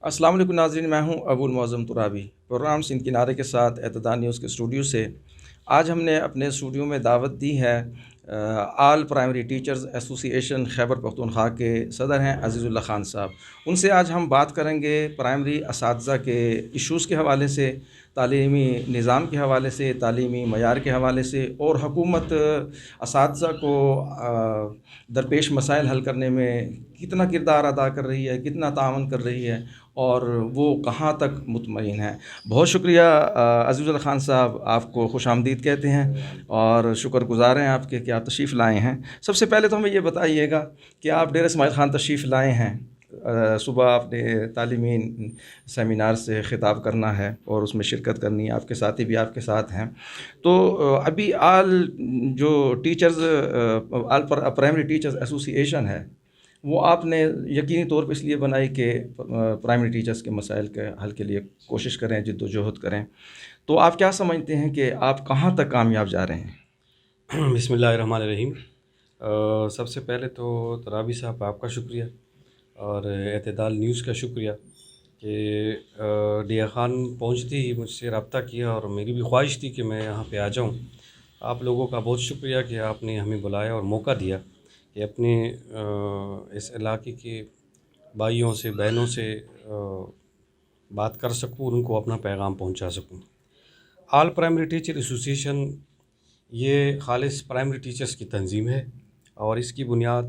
السلام علیکم ناظرین، میں ہوں ابو المعظم ترابی، پروگرام سندھ کنارے کے ساتھ اعتدال نیوز کے اسٹوڈیو سے۔ آج ہم نے اپنے اسٹوڈیو میں دعوت دی ہے آل پرائمری ٹیچرز ایسوسی ایشن خیبر پختونخوا کے صدر ہیں عزیز اللہ خان صاحب۔ ان سے آج ہم بات کریں گے پرائمری اساتذہ کے ایشوز کے حوالے سے، تعلیمی نظام کے حوالے سے، تعلیمی معیار کے حوالے سے، اور حکومت اساتذہ کو درپیش مسائل حل کرنے میں کتنا کردار ادا کر رہی ہے، کتنا تعاون کر رہی ہے، اور وہ کہاں تک مطمئن ہے۔ بہت شکریہ عزیز اللہ خان صاحب، آپ کو خوش آمدید کہتے ہیں اور شکر گزار ہیں آپ کے کہ آپ تشریف لائے ہیں۔ سب سے پہلے تو ہمیں یہ بتائیے گا کہ آپ ڈیرہ اسماعیل خان تشریف لائے ہیں، صبح آپ نے تعلیمی سیمینار سے خطاب کرنا ہے اور اس میں شرکت کرنی ہے، آپ کے ساتھی بھی آپ کے ساتھ ہیں۔ تو ابھی جو ٹیچرز آل پرائمری ٹیچرز ایسوسی ایشن ہے، وہ آپ نے یقینی طور پہ اس لیے بنائی کہ پرائمری ٹیچرز کے مسائل کے حل کے لیے کوشش کریں، جد و جہد کریں۔ تو آپ کیا سمجھتے ہیں کہ آپ کہاں تک کامیاب جا رہے ہیں؟ بسم اللہ الرحمن الرحیم۔ سب سے پہلے تو ترابی صاحب آپ کا شکریہ اور اعتدال نیوز کا شکریہ کہ ڈیا خان پہنچتے ہی مجھ سے رابطہ کیا، اور میری بھی خواہش تھی کہ میں یہاں پہ آ جاؤں۔ آپ لوگوں کا بہت شکریہ کہ آپ نے ہمیں بلایا اور موقع دیا کہ اپنے اس علاقے کے بھائیوں سے بہنوں سے بات کر سکوں، ان کو اپنا پیغام پہنچا سکوں۔ آل پرائمری ٹیچر ایسوسی ایشن یہ خالص پرائمری ٹیچرز کی تنظیم ہے، اور اس کی بنیاد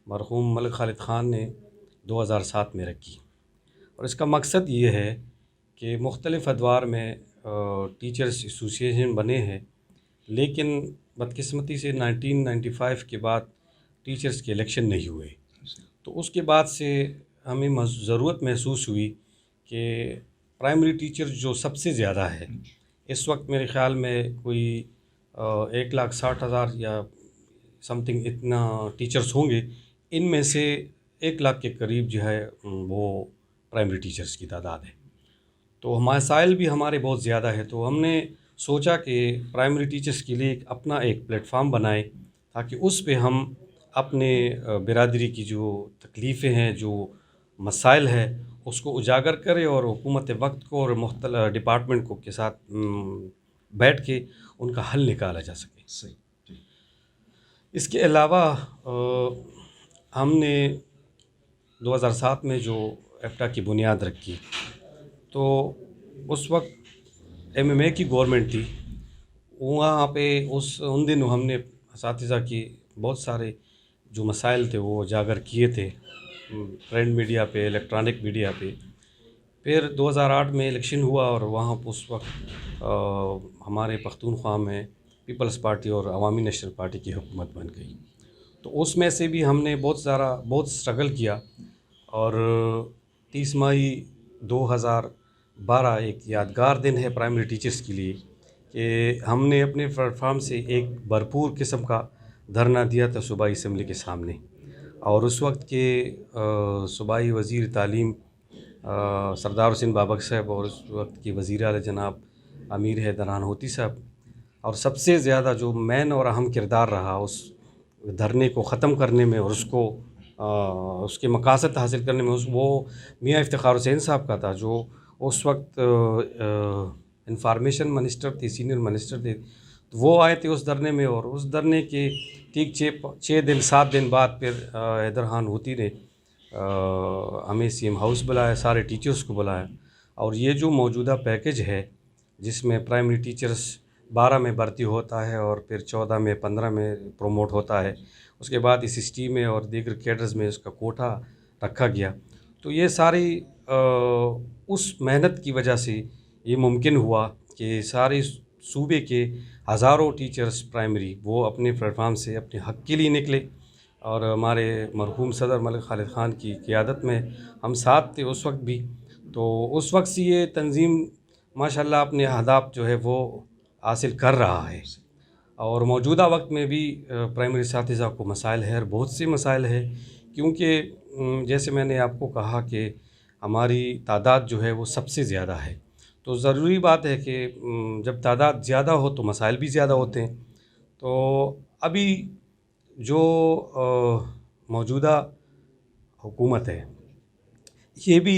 مرحوم ملک خالد خان نے 2007 میں رکھی، اور اس کا مقصد یہ ہے کہ مختلف ادوار میں ٹیچرز ایسوسی ایشن بنے ہیں، لیکن بدقسمتی سے 1995 کے بعد ٹیچرز کے الیکشن نہیں ہوئے۔ تو اس کے بعد سے ہمیں ضرورت محسوس ہوئی کہ پرائمری ٹیچر جو سب سے زیادہ ہے اس وقت، میرے خیال میں کوئی 1,60,000 یا سم تھنگ اتنا ٹیچرز ہوں گے، ان میں سے 1,00,000 کے قریب جو ہے وہ پرائمری ٹیچرز کی تعداد ہے۔ تو مسائل بھی ہمارے بہت زیادہ ہے، تو ہم نے سوچا کہ پرائمری ٹیچرز کے لیے اپنا ایک پلیٹ فارم بنائے، تاکہ اس پہ ہم اپنے برادری کی جو تکلیفیں ہیں، جو مسائل ہیں، اس کو اجاگر کرے اور حکومت وقت کو اور مختلف ڈپارٹمنٹ کو کے ساتھ بیٹھ کے ان کا حل نکالا جا سکے۔ اس کے علاوہ ہم نے 2007 میں جو ایفٹا کی بنیاد رکھی، تو اس وقت MMA کی گورنمنٹ تھی، وہاں پہ ان دنوں ہم نے اساتذہ کی بہت سارے جو مسائل تھے وہ اجاگر کیے تھے، پرنٹ میڈیا پہ، الیکٹرانک میڈیا پہ۔ پھر 2008 میں الیکشن ہوا، اور وہاں اس وقت ہمارے پختونخوا میں پیپلز پارٹی اور عوامی نیشنل پارٹی کی حکومت بن گئی۔ تو اس میں سے بھی ہم نے بہت اسٹرگل کیا، اور 30 مئی 2012 ایک یادگار دن ہے پرائمری ٹیچرز کے لیے، کہ ہم نے اپنے پلیٹ فارم سے ایک بھرپور قسم کا دھرنا دیا تھا صوبائی اسمبلی کے سامنے، اور اس وقت کے صوبائی وزیر تعلیم سردار حسین بابک صاحب، اور اس وقت کے وزیر اعلیٰ جناب امیر حیدر ہوتی صاحب، اور سب سے زیادہ جو مین اور اہم کردار رہا اس دھرنے کو ختم کرنے میں اور اس کے مقاصد حاصل کرنے میں، وہ میاں افتخار حسین صاحب کا تھا، جو اس وقت انفارمیشن منسٹر تھے، سینئر منسٹر تھے۔ وہ آئے تھے اس دھرنے میں، اور اس دھرنے کے ٹھیک 7 دن بعد پھر حیدر ہوتی نے ہمیں CM ہاؤس بلایا، سارے ٹیچرز کو بلایا، اور یہ جو موجودہ پیکج ہے جس میں پرائمری ٹیچرز 12 میں بھرتی ہوتا ہے، اور پھر 14 میں 15 میں پروموٹ ہوتا ہے، اس کے بعد SST میں اور دیگر کیڈرز میں اس کا کوٹا رکھا گیا۔ تو یہ ساری اس محنت کی وجہ سے یہ ممکن ہوا کہ سارے صوبے کے ہزاروں ٹیچرز پرائمری وہ اپنے پلیٹ فارم سے اپنے حق کے لیے نکلے، اور ہمارے مرحوم صدر ملک خالد خان کی قیادت میں ہم ساتھ تھے اس وقت بھی۔ تو اس وقت سے یہ تنظیم ماشاءاللہ اپنے اہداف جو ہے وہ حاصل کر رہا ہے، اور موجودہ وقت میں بھی پرائمری اساتذہ کو مسائل ہے، اور بہت سے مسائل ہے، کیونکہ جیسے میں نے آپ کو کہا کہ ہماری تعداد جو ہے وہ سب سے زیادہ ہے، تو ضروری بات ہے کہ جب تعداد زیادہ ہو تو مسائل بھی زیادہ ہوتے ہیں۔ تو ابھی جو موجودہ حکومت ہے، یہ بھی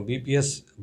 BPS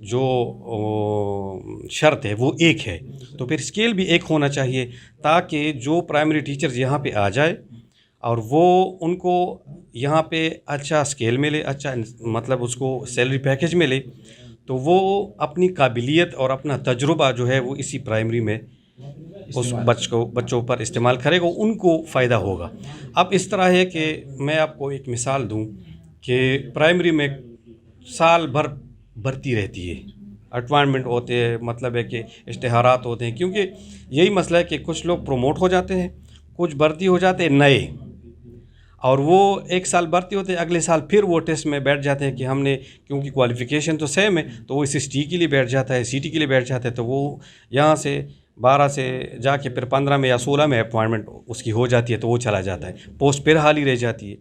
جو شرط ہے وہ ایک ہے، تو پھر اسکیل بھی ایک ہونا چاہیے تاکہ جو پرائمری ٹیچرز یہاں پہ آ جائے اور وہ ان کو یہاں پہ اچھا اسکیل ملے، اچھا مطلب اس کو سیلری پیکیج ملے، تو وہ اپنی قابلیت اور اپنا تجربہ جو ہے وہ اسی پرائمری میں اس بچوں پر استعمال کرے گا، ان کو فائدہ ہوگا۔ اب اس طرح ہے کہ میں آپ کو ایک مثال دوں کہ پرائمری میں سال بھر بھرتی رہتی ہے، اپوائنٹمنٹ ہوتے ہیں، مطلب ہے کہ اشتہارات ہوتے ہیں، کیونکہ یہی مسئلہ ہے کہ کچھ لوگ پروموٹ ہو جاتے ہیں، کچھ بھرتی ہو جاتے ہیں نئے، اور وہ ایک سال بھرتی ہوتے ہیں، اگلے سال پھر وہ ٹیسٹ میں بیٹھ جاتے ہیں کہ ہم نے، کیونکہ کوالیفیکیشن تو سیم ہے، تو وہ اس ST کے لیے بیٹھ جاتا ہے، CT کے لیے بیٹھ جاتا ہے، تو وہ یہاں سے 12 سے جا کے پھر 15 میں یا 16 میں اپوائنٹمنٹ اس کی ہو جاتی ہے، تو وہ چلا جاتا ہے، پوسٹ پھر حالی رہ جاتی ہے۔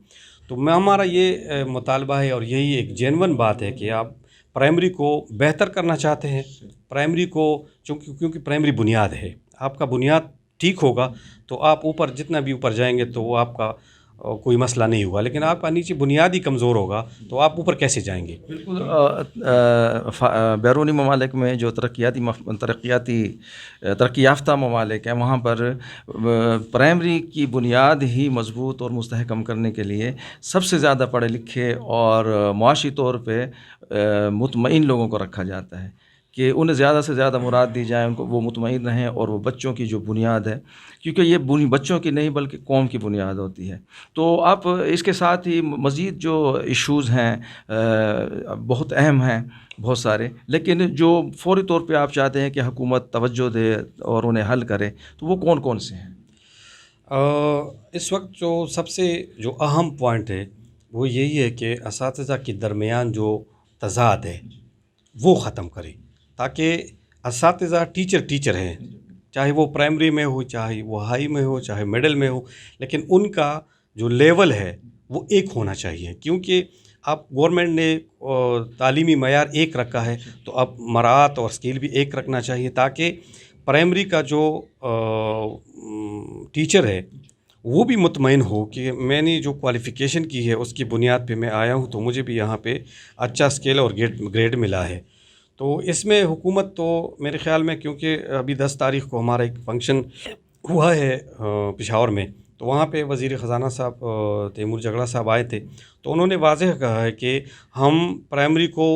تو ہمارا یہ مطالبہ ہے اور یہی ایک جینون بات ہے کہ آپ پرائمری کو بہتر کرنا چاہتے ہیں، پرائمری کو کیونکہ پرائمری بنیاد ہے، آپ کا بنیاد ٹھیک ہوگا تو آپ اوپر جتنا بھی اوپر جائیں گے تو وہ آپ کا کوئی مسئلہ نہیں ہوگا، لیکن آپ کا نیچے بنیادی کمزور ہوگا تو آپ اوپر کیسے جائیں گے؟ بالکل بیرونی ممالک میں جو ترقی یافتہ ممالک ہیں وہاں پر پرائمری کی بنیاد ہی مضبوط اور مستحکم کرنے کے لیے سب سے زیادہ پڑھے لکھے اور معاشی طور پہ مطمئن لوگوں کو رکھا جاتا ہے کہ انہیں زیادہ سے زیادہ مراد دی جائے، ان کو وہ مطمئن رہیں، اور وہ بچوں کی جو بنیاد ہے، کیونکہ یہ بچوں کی نہیں بلکہ قوم کی بنیاد ہوتی ہے۔ تو آپ اس کے ساتھ ہی مزید جو ایشوز ہیں بہت اہم ہیں، بہت سارے، لیکن جو فوری طور پہ آپ چاہتے ہیں کہ حکومت توجہ دے اور انہیں حل کرے، تو وہ کون کون سے ہیں؟ اس وقت جو سب سے جو اہم پوائنٹ ہے وہ یہی ہے کہ اساتذہ کے درمیان جو تضاد ہے وہ ختم کرے، تاکہ اساتذہ ٹیچر ہیں، چاہے وہ پرائمری میں ہو، چاہے وہ ہائی میں ہو، چاہے مڈل میں ہو، لیکن ان کا جو لیول ہے وہ ایک ہونا چاہیے، کیونکہ اب گورنمنٹ نے تعلیمی معیار ایک رکھا ہے، تو اب مراعات اور اسکیل بھی ایک رکھنا چاہیے، تاکہ پرائمری کا جو ٹیچر ہے وہ بھی مطمئن ہو کہ میں نے جو کوالیفیکیشن کی ہے اس کی بنیاد پہ میں آیا ہوں، تو مجھے بھی یہاں پہ اچھا اسکیل اور گریڈ ملا ہے۔ تو اس میں حکومت تو میرے خیال میں، کیونکہ ابھی 10 تاریخ کو ہمارا ایک فنکشن ہوا ہے پشاور میں، تو وہاں پہ وزیر خزانہ صاحب تیمور جگڑا صاحب آئے تھے، تو انہوں نے واضح کہا ہے کہ ہم پرائمری کو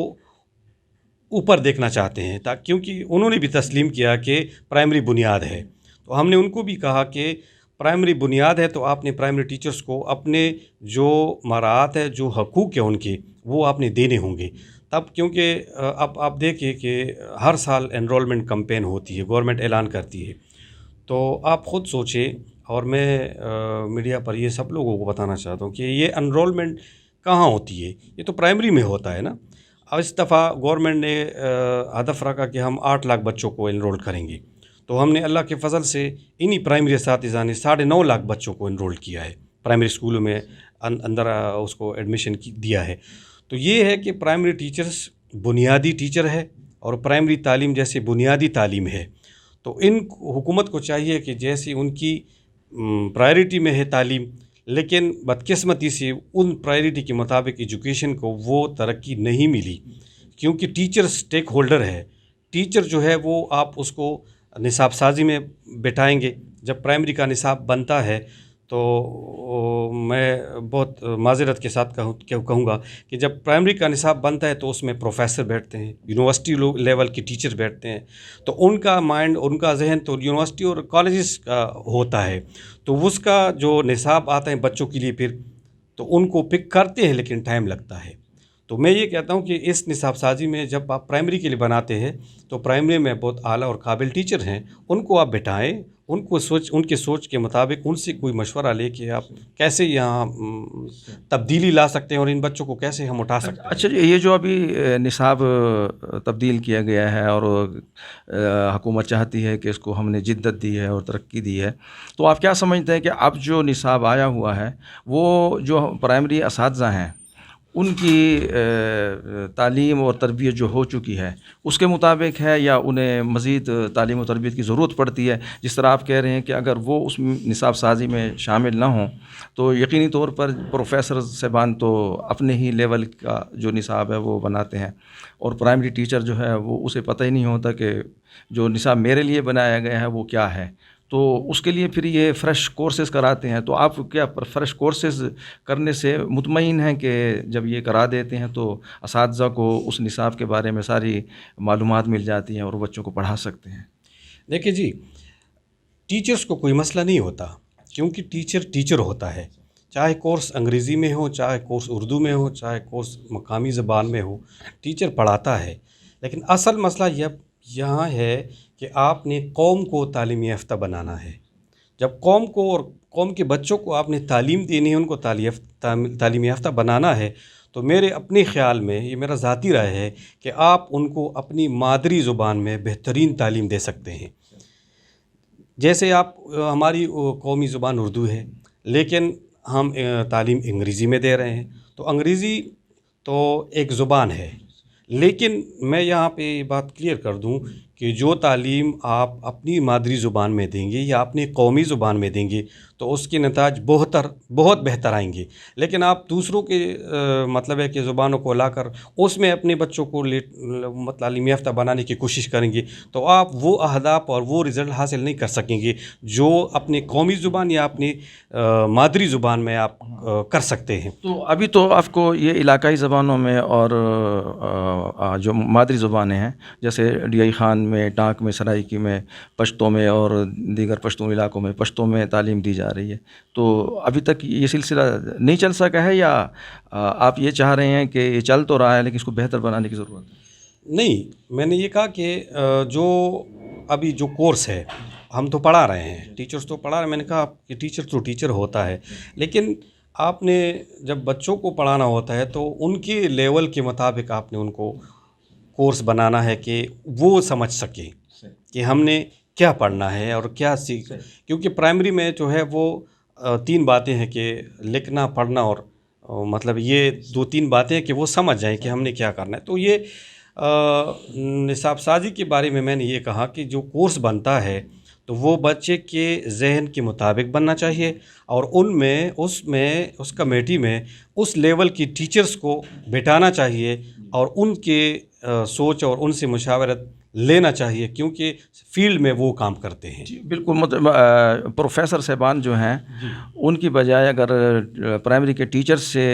اوپر دیکھنا چاہتے ہیں، کیونکہ انہوں نے بھی تسلیم کیا کہ پرائمری بنیاد ہے، تو ہم نے ان کو بھی کہا کہ پرائمری بنیاد ہے تو آپ نے پرائمری ٹیچرز کو اپنے جو مراعات ہے، جو حقوق ہیں ان کے، وہ آپ نے دینے ہوں گے تب، کیونکہ اب آپ دیکھیں کہ ہر سال انرولمنٹ کمپین ہوتی ہے، گورنمنٹ اعلان کرتی ہے، تو آپ خود سوچیں، اور میں میڈیا پر یہ سب لوگوں کو بتانا چاہتا ہوں کہ یہ انرولمنٹ کہاں ہوتی ہے، یہ تو پرائمری میں ہوتا ہے نا۔ اس دفعہ گورنمنٹ نے ہدف رکھا کہ ہم 8 لاکھ بچوں کو انرول کریں گے، تو ہم نے اللہ کے فضل سے انہی پرائمری اساتذہ نے 9.5 لاکھ بچوں کو انرول کیا ہے، پرائمری اسکولوں میں اندر اس کو ایڈمیشن دیا ہے۔ تو یہ ہے کہ پرائمری ٹیچرز بنیادی ٹیچر ہے اور پرائمری تعلیم جیسے بنیادی تعلیم ہے، تو ان حکومت کو چاہیے کہ جیسی ان کی پرائرٹی میں ہے تعلیم، لیکن بدقسمتی سے ان پرائرٹی کے مطابق ایجوکیشن کو وہ ترقی نہیں ملی، کیونکہ ٹیچر سٹیک ہولڈر ہے، ٹیچر جو ہے وہ آپ اس کو نصاب سازی میں بٹھائیں گے، جب پرائمری کا نصاب بنتا ہے تو میں بہت معذرت کے ساتھ کہوں گا کہ جب پرائمری کا نصاب بنتا ہے تو اس میں پروفیسر بیٹھتے ہیں، یونیورسٹی لیول کے ٹیچر بیٹھتے ہیں، تو ان کا مائنڈ، ان کا ذہن تو یونیورسٹی اور کالجز کا ہوتا ہے، تو اس کا جو نصاب آتا ہے بچوں کے لیے پھر تو ان کو پک کرتے ہیں، لیکن ٹائم لگتا ہے۔ تو میں یہ کہتا ہوں کہ اس نصاب سازی میں جب آپ پرائمری کے لیے بناتے ہیں تو پرائمری میں بہت اعلیٰ اور قابل ٹیچر ہیں، ان کو آپ بٹھائیں، ان کے سوچ کے مطابق ان سے کوئی مشورہ لے کے آپ کیسے یہاں تبدیلی لا سکتے ہیں اور ان بچوں کو کیسے ہم اٹھا سکتے ہیں۔ اچھا، یہ جو ابھی نصاب تبدیل کیا گیا ہے اور حکومت چاہتی ہے کہ اس کو ہم نے جدت دی ہے اور ترقی دی ہے، تو آپ کیا سمجھتے ہیں کہ اب جو نصاب آیا ہوا ہے وہ جو پرائمری اساتذہ ہیں ان کی تعلیم اور تربیت جو ہو چکی ہے اس کے مطابق ہے یا انہیں مزید تعلیم و تربیت کی ضرورت پڑتی ہے؟ جس طرح آپ کہہ رہے ہیں کہ اگر وہ اس نصاب سازی میں شامل نہ ہوں تو یقینی طور پر پروفیسر صاحبان تو اپنے ہی لیول کا جو نصاب ہے وہ بناتے ہیں، اور پرائمری ٹیچر جو ہے وہ اسے پتہ ہی نہیں ہوتا کہ جو نصاب میرے لیے بنایا گیا ہے وہ کیا ہے، تو اس کے لیے پھر یہ فریش کورسز کراتے ہیں۔ تو آپ کیا فریش کورسز کرنے سے مطمئن ہیں کہ جب یہ کرا دیتے ہیں تو اساتذہ کو اس نصاب کے بارے میں ساری معلومات مل جاتی ہیں اور وہ بچوں کو پڑھا سکتے ہیں؟ دیکھیے جی، ٹیچرز کو کوئی مسئلہ نہیں ہوتا، کیونکہ ٹیچر ہوتا ہے، چاہے کورس انگریزی میں ہو، چاہے کورس اردو میں ہو، چاہے کورس مقامی زبان میں ہو، ٹیچر پڑھاتا ہے۔ لیکن اصل مسئلہ یہاں ہے کہ آپ نے قوم کو تعلیم یافتہ بنانا ہے۔ جب قوم کو اور قوم کے بچوں کو آپ نے تعلیم دینی ہے، ان کو تعلیم یافتہ بنانا ہے، تو میرے اپنے خیال میں یہ میرا ذاتی رائے ہے کہ آپ ان کو اپنی مادری زبان میں بہترین تعلیم دے سکتے ہیں۔ جیسے ہماری قومی زبان اردو ہے، لیکن ہم تعلیم انگریزی میں دے رہے ہیں، تو انگریزی تو ایک زبان ہے، لیکن میں یہاں پہ یہ بات کلیئر کر دوں کہ جو تعلیم آپ اپنی مادری زبان میں دیں گے یا اپنی قومی زبان میں دیں گے تو اس کے نتائج بہت بہتر آئیں گے۔ لیکن آپ دوسروں کے مطلب ہے کہ زبانوں کو لا کر اس میں اپنے بچوں کو تعلیم یافتہ بنانے کی کوشش کریں گے تو آپ وہ اہداف اور وہ رزلٹ حاصل نہیں کر سکیں گے جو اپنی قومی زبان یا اپنی مادری زبان میں آپ کر سکتے ہیں۔ تو ابھی تو آپ کو یہ علاقائی زبانوں میں اور جو مادری زبانیں ہیں جیسے ڈیائی خان میں، ٹانک میں، سرائیکی میں، پشتو میں اور دیگر پشتون علاقوں میں پشتو میں تعلیم دی جا رہی ہے، تو ابھی تک یہ سلسلہ نہیں چل سکا ہے یا آپ یہ چاہ رہے ہیں کہ یہ چل تو رہا ہے لیکن اس کو بہتر بنانے کی ضرورت ہے؟ نہیں، میں نے یہ کہا کہ جو ابھی جو کورس ہے ہم تو پڑھا رہے ہیں، ٹیچرز تو پڑھا رہے ہیں، میں نے کہا کہ ٹیچر تو ٹیچر ہوتا ہے، لیکن آپ نے جب بچوں کو پڑھانا ہوتا ہے تو ان کے لیول کے مطابق آپ نے ان کو کورس بنانا ہے کہ وہ سمجھ سکیں کہ ہم نے کیا پڑھنا ہے اور کیا کیونکہ پرائمری میں جو ہے وہ 3 باتیں ہیں کہ لکھنا، پڑھنا اور مطلب یہ 2-3 باتیں ہیں کہ وہ سمجھ جائیں کہ ہم نے کیا کرنا ہے۔ تو یہ نصاب سازی کے بارے میں نے یہ کہا کہ جو کورس بنتا ہے تو وہ بچے کے ذہن کے مطابق بننا چاہیے، اور اس کمیٹی میں اس لیول کی ٹیچرز کو بٹھانا چاہیے اور ان کے سوچ اور ان سے مشاورت لینا چاہیے، کیونکہ فیلڈ میں وہ کام کرتے ہیں۔ جی بالکل، پروفیسر صاحبان جو ہیں ان کی بجائے اگر پرائمری کے ٹیچر سے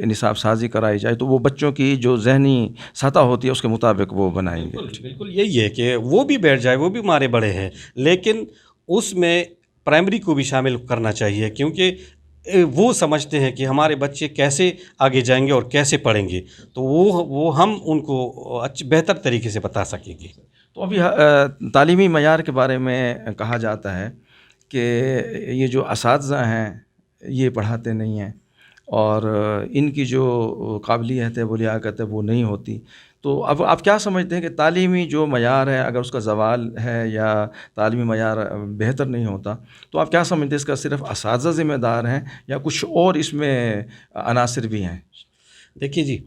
نصاب سازی کرائی جائے تو وہ بچوں کی جو ذہنی سطح ہوتی ہے اس کے مطابق وہ بنائیں گے۔ بالکل یہی ہے کہ وہ بھی بیٹھ جائے، وہ بھی ہمارے بڑے ہیں، لیکن اس میں پرائمری کو بھی شامل کرنا چاہیے، کیونکہ وہ سمجھتے ہیں کہ ہمارے بچے کیسے آگے جائیں گے اور کیسے پڑھیں گے، تو وہ ہم ان کو بہتر طریقے سے بتا سکیں گے۔ تو ابھی تعلیمی معیار کے بارے میں کہا جاتا ہے کہ یہ جو اساتذہ ہیں یہ پڑھاتے نہیں ہیں اور ان کی جو قابلیت ہے وہ لیاقت ہے وہ نہیں ہوتی، تو اب آپ کیا سمجھتے ہیں کہ تعلیمی جو معیار ہے اگر اس کا زوال ہے یا تعلیمی معیار بہتر نہیں ہوتا تو آپ کیا سمجھتے ہیں اس کا صرف اساتذہ ذمہ دار ہیں یا کچھ اور اس میں عناصر بھی ہیں؟ دیکھیے جی،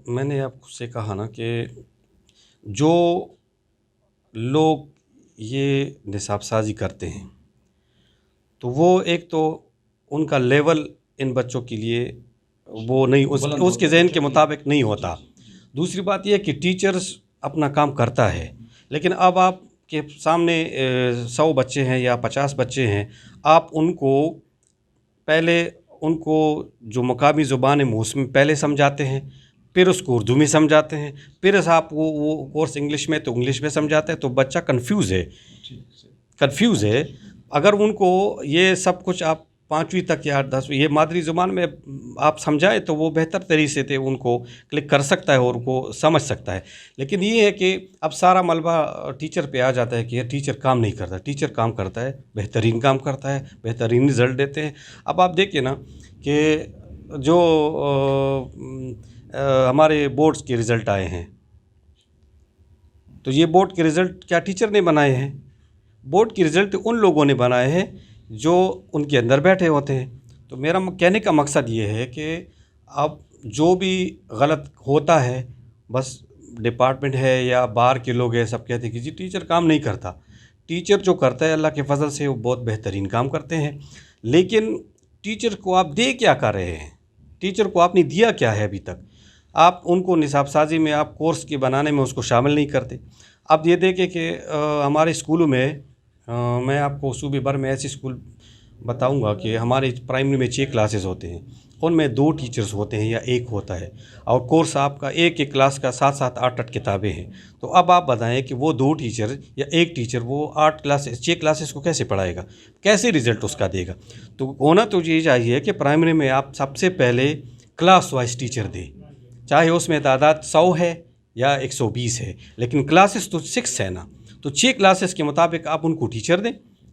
میں نے آپ سے کہا نا کہ جو لوگ یہ نصاب سازی کرتے ہیں تو وہ ایک تو ان کا لیول ان بچوں کے لیے وہ نہیں، اس کے ذہن کے مطابق نہیں ہوتا۔ دوسری بات یہ ہے کہ ٹیچرز اپنا کام کرتا ہے، لیکن اب آپ کے سامنے 100 بچے ہیں یا 50 بچے ہیں، آپ ان کو جو مقامی زبان ہے اس میں پہلے سمجھاتے ہیں، پھر اس کو اردو میں سمجھاتے ہیں، پھر آپ وہ کورس انگلش میں تو انگلش میں سمجھاتے ہیں، تو بچہ کنفیوز ہے۔ اگر ان کو یہ سب کچھ آپ 5ویں تک یا 10ویں یہ مادری زبان میں آپ سمجھائے تو وہ بہتر طریقے سے ان کو کلک کر سکتا ہے اور ان کو سمجھ سکتا ہے۔ لیکن یہ ہے کہ اب سارا ملبہ ٹیچر پہ آ جاتا ہے کہ یہ ٹیچر کام نہیں کرتا، ٹیچر کام کرتا ہے، بہترین کام کرتا ہے، بہترین رزلٹ دیتے ہیں۔ اب آپ دیکھیں نا کہ جو ہمارے بورڈز کے رزلٹ آئے ہیں تو یہ بورڈ کے رزلٹ کیا ٹیچر نے بنائے ہیں؟ بورڈ کی رزلٹ ان لوگوں نے بنائے ہیں جو ان کے اندر بیٹھے ہوتے ہیں۔ تو میرا کہنے کا مقصد یہ ہے کہ اب جو بھی غلط ہوتا ہے بس ڈپارٹمنٹ ہے یا باہر کے لوگ ہیں سب کہتے ہیں کہ جی ٹیچر کام نہیں کرتا. ٹیچر جو کرتا ہے اللہ کے فضل سے وہ بہت بہترین کام کرتے ہیں. لیکن ٹیچر کو آپ دے کیا کر رہے ہیں؟ ٹیچر کو آپ نے دیا کیا ہے ابھی تک؟ آپ ان کو نصاب سازی میں آپ کورس کے بنانے میں اس کو شامل نہیں کرتے. اب یہ دیکھیں کہ ہمارے اسکولوں میں میں آپ کو صوبے بھر میں ایسے اسکول بتاؤں گا کہ ہمارے پرائمری میں 6 کلاسز ہوتے ہیں, ان میں 2 ٹیچرز ہوتے ہیں یا 1 ہوتا ہے, اور کورس آپ کا ایک کلاس کا 7 8 کتابیں ہیں. تو اب آپ بتائیں کہ وہ 2 ٹیچر یا 1 ٹیچر وہ 6 کلاسز کو کیسے پڑھائے گا, کیسے رزلٹ اس کا دے گا؟ تو ہونا تو یہ چاہیے کہ پرائمری میں آپ سب سے پہلے کلاس وائز ٹیچر دیں, چاہے اس میں تعداد 100 ہے یا 120 ہے, لیکن کلاسز تو 6 ہے نا, تو 6 کلاسز کے مطابق آپ ان کو ٹیچر دیں.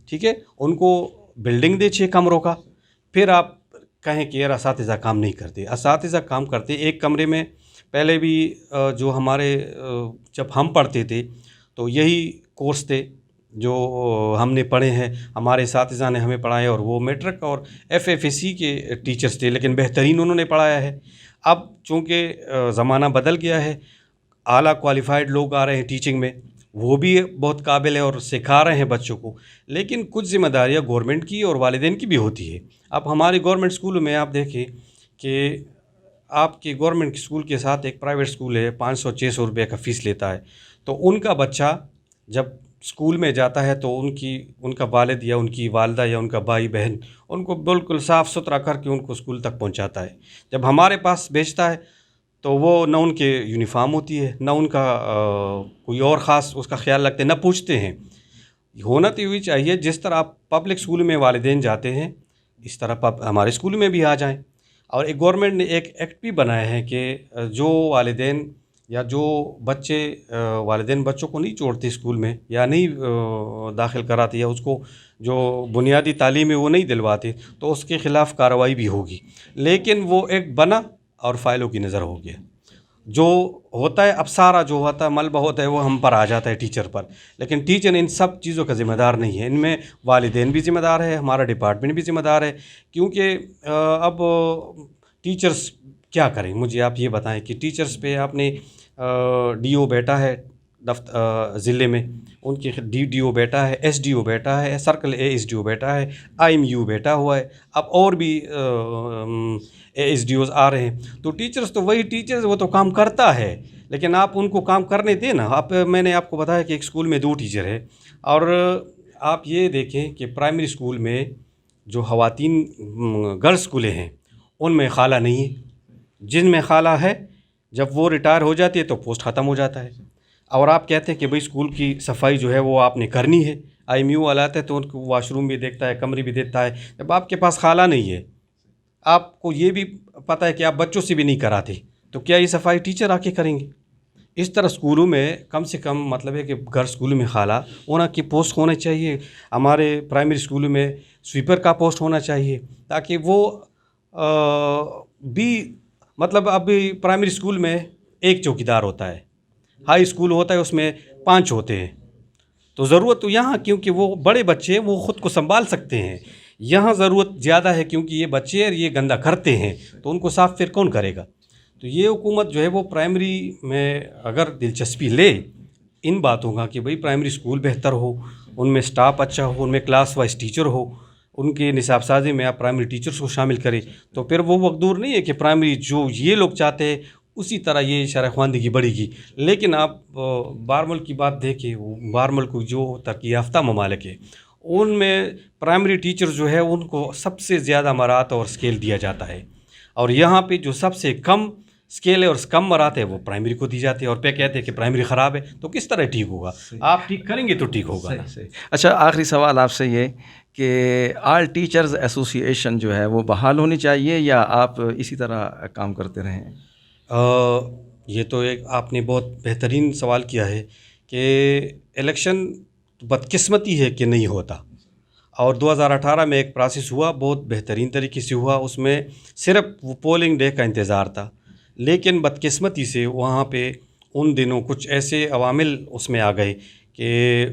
ٹھیک ہے, ان کو بلڈنگ دے 6 کمروں کا. پھر آپ کہیں کہ یار اساتذہ کام نہیں کرتے. اساتذہ کام کرتے. ایک کمرے میں پہلے بھی جو ہمارے جب ہم پڑھتے تھے تو یہی کورس تھے جو ہم نے پڑھے ہیں, ہمارے اساتذہ نے ہمیں پڑھائے, اور وہ میٹرک اور FFSC کے ٹیچرز تھے, لیکن بہترین انہوں نے پڑھایا ہے. اب چونکہ زمانہ بدل گیا ہے, اعلیٰ کوالیفائڈ لوگ آ رہے ہیں ٹیچنگ میں, وہ بھی بہت قابل ہے اور سکھا رہے ہیں بچوں کو, لیکن کچھ ذمہ داریاں گورنمنٹ کی اور والدین کی بھی ہوتی ہے. اب ہمارے گورنمنٹ اسکولوں میں آپ دیکھیں کہ آپ کے گورنمنٹ اسکول کے ساتھ ایک پرائیویٹ اسکول ہے, 500-600 روپے کا فیس لیتا ہے. تو ان کا بچہ جب اسکول میں جاتا ہے تو ان کا والد یا ان کی والدہ یا ان کا بھائی بہن ان کو بالکل صاف ستھرا کر کے ان کو اسکول تک پہنچاتا ہے. جب ہمارے پاس بھیجتا ہے تو وہ نہ ان کے یونیفارم ہوتی ہے, نہ ان کا کوئی اور خاص اس کا خیال رکھتے ہیں, نہ پوچھتے ہیں. ہونا تو یہی چاہیے جس طرح آپ پبلک اسکول میں والدین جاتے ہیں اس طرح ہمارے اسکول میں بھی آ جائیں. اور ایک گورنمنٹ نے ایک ایکٹ بھی بنایا ہے کہ جو والدین یا جو والدین بچوں کو نہیں چھوڑتے اسکول میں یا نہیں داخل کراتے یا اس کو جو بنیادی تعلیم ہے وہ نہیں دلواتے تو اس کے خلاف کارروائی بھی ہوگی. لیکن وہ ایک بنا اور فائلوں کی نظر ہو گیا. جو ہوتا ہے اب سارا جو ہوتا ہے ملبہ ہوتا ہے وہ ہم پر آ جاتا ہے, ٹیچر پر, لیکن ٹیچر ان سب چیزوں کا ذمہ دار نہیں ہے. ان میں والدین بھی ذمہ دار ہے, ہمارا ڈپارٹمنٹ بھی ذمہ دار ہے, کیونکہ اب ٹیچرز کیا کریں؟ مجھے آپ یہ بتائیں کہ ٹیچرز پہ آپ نے DO بیٹا ہے ضلع میں, ان کے DDO بیٹا ہے, SDO بیٹا ہے, سرکل ASDO بیٹا ہے, IMU بیٹا ہوا ہے, اب اور بھی ASDOs آ رہے ہیں. تو ٹیچرز تو وہی ٹیچرز, وہ تو کام کرتا ہے, لیکن آپ ان کو کام کرنے دیں نا. میں نے آپ کو بتایا کہ ایک اسکول میں 2 ٹیچر ہے, اور آپ یہ دیکھیں کہ پرائمری اسکول میں جو خواتین گرلز اسکولیں ہیں ان میں خالہ نہیں ہے. جن میں خالہ ہے جب وہ ریٹائر ہو جاتی ہے تو پوسٹ ختم ہو جاتا ہے, اور آپ کہتے ہیں کہ بھئی اسکول کی صفائی جو ہے وہ آپ نے کرنی ہے. IMU والا آتا ہے تو ان کو واش روم بھی دیکھتا ہے, کمرے بھی دیتا ہے. جب آپ کے پاس خالہ نہیں ہے, آپ کو یہ بھی پتہ ہے کہ آپ بچوں سے بھی نہیں کراتے, تو کیا یہ صفائی ٹیچر آ کے کریں گے؟ اس طرح اسکولوں میں کم سے کم مطلب ہے کہ گھر اسکولوں میں خالہ ہونا کی پوسٹ ہونا چاہیے. ہمارے پرائمری اسکولوں میں سویپر کا پوسٹ ہونا چاہیے, تاکہ وہ بھی مطلب اب پرائمری اسکول میں 1 چوکیدار ہوتا ہے, ہائی اسکول ہوتا ہے اس میں 5 ہوتے ہیں. تو ضرورت تو یہاں, کیونکہ وہ بڑے بچے وہ خود کو سنبھال سکتے ہیں, یہاں ضرورت زیادہ ہے کیونکہ یہ بچے یہ گندہ کرتے ہیں تو ان کو صاف پھر کون کرے گا؟ تو یہ حکومت جو ہے وہ پرائمری میں اگر دلچسپی لے ان باتوں کا کہ بھئی پرائمری اسکول بہتر ہو, ان میں سٹاف اچھا ہو, ان میں کلاس وائز ٹیچر ہو, ان کے نصاب سازی میں آپ پرائمری ٹیچرز کو شامل کرے, تو پھر وہ وقت دور نہیں ہے کہ پرائمری جو یہ لوگ چاہتے ہیں اسی طرح یہ شرح خواندگی بڑھے گی. لیکن آپ باہر ملک کی بات دیکھیں, باہر ملک جو ترقی یافتہ ممالک ہے ان میں پرائمری ٹیچر جو ہے ان کو سب سے زیادہ مراعات اور اسکیل دیا جاتا ہے, اور یہاں پہ جو سب سے کم اسکیل ہے اور کم مراعات ہے وہ پرائمری کو دی جاتی ہے, اور پہ کہتے ہیں کہ پرائمری خراب ہے. تو کس طرح ٹھیک ہوگا؟ آپ ٹھیک کریں گے تو ٹھیک ہوگا. اچھا, آخری سوال آپ سے یہ کہ آل ٹیچرز ایسوسی ایشن جو ہے وہ بحال ہونی چاہیے یا آپ اسی طرح کام کرتے رہیں؟ یہ تو ایک آپ نے بہت بہترین سوال کیا ہے کہ الیکشن بدقسمتی ہے کہ نہیں ہوتا, اور 2018 میں ایک پروسیس ہوا, بہت بہترین طریقے سے ہوا, اس میں صرف وہ پولنگ ڈے کا انتظار تھا. لیکن بدقسمتی سے وہاں پہ ان دنوں کچھ ایسے عوامل اس میں آ گئے کہ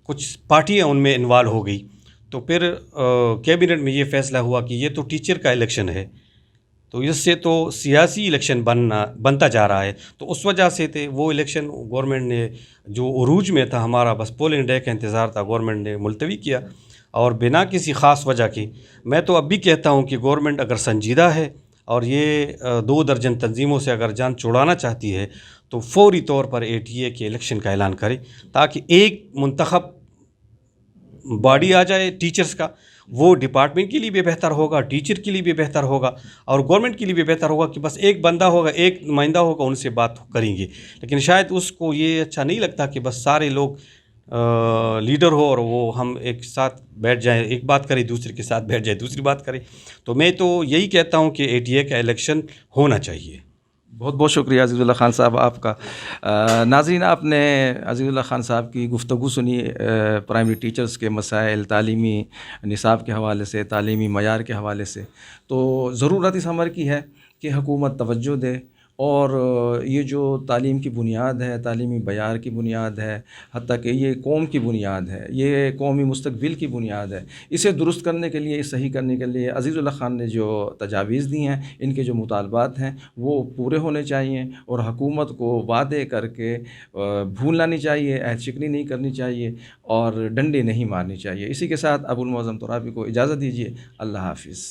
کچھ پارٹیاں ان میں انوالو ہو گئی, تو پھر کیبنٹ میں یہ فیصلہ ہوا کہ یہ تو ٹیچر کا الیکشن ہے, تو اس سے تو سیاسی الیکشن بنتا جا رہا ہے. تو اس وجہ سے تھے وہ الیکشن گورنمنٹ نے جو عروج میں تھا ہمارا، بس پولنگ ڈے کا انتظار تھا، گورنمنٹ نے ملتوی کیا اور بنا کسی خاص وجہ کے. میں تو اب بھی کہتا ہوں کہ گورنمنٹ اگر سنجیدہ ہے اور یہ 2 درجن تنظیموں سے اگر جان چھڑانا چاہتی ہے تو فوری طور پر ATA کے الیکشن کا اعلان کرے، تاکہ ایک منتخب باڈی آ جائے ٹیچرز کا. وہ ڈپارٹمنٹ کے لیے بھی بہتر ہوگا، ٹیچر کے لیے بھی بہتر ہوگا اور گورنمنٹ کے لیے بھی بہتر ہوگا کہ بس ایک بندہ ہوگا، ایک نمائندہ ہوگا، ان سے بات کریں گے. لیکن شاید اس کو یہ اچھا نہیں لگتا کہ بس سارے لوگ لیڈر ہو اور وہ ہم ایک ساتھ بیٹھ جائیں، ایک بات کریں دوسرے کے ساتھ بیٹھ جائے دوسری بات کریں. تو میں تو یہی کہتا ہوں کہ ATA کا الیکشن ہونا چاہیے. بہت بہت شکریہ عزیز اللہ خان صاحب آپ کا. ناظرین، آپ نے عزیز اللہ خان صاحب کی گفتگو سنی پرائمری ٹیچرز کے مسائل، تعلیمی نصاب کے حوالے سے، تعلیمی معیار کے حوالے سے. تو ضرورت اس امر کی ہے کہ حکومت توجہ دے اور یہ جو تعلیم کی بنیاد ہے، تعلیمی معیار کی بنیاد ہے، حتیٰ کہ یہ قوم کی بنیاد ہے، یہ قومی مستقبل کی بنیاد ہے، اسے درست کرنے کے لیے، صحیح کرنے کے لیے عزیز اللہ خان نے جو تجاویز دی ہیں، ان کے جو مطالبات ہیں وہ پورے ہونے چاہیے اور حکومت کو وعدے کر کے بھولنا نہیں چاہیے، عہد شکنی نہیں کرنی چاہیے اور ڈنڈے نہیں مارنی چاہیے. اسی کے ساتھ ابو المعظم ترابی کو اجازت دیجیے. اللہ حافظ.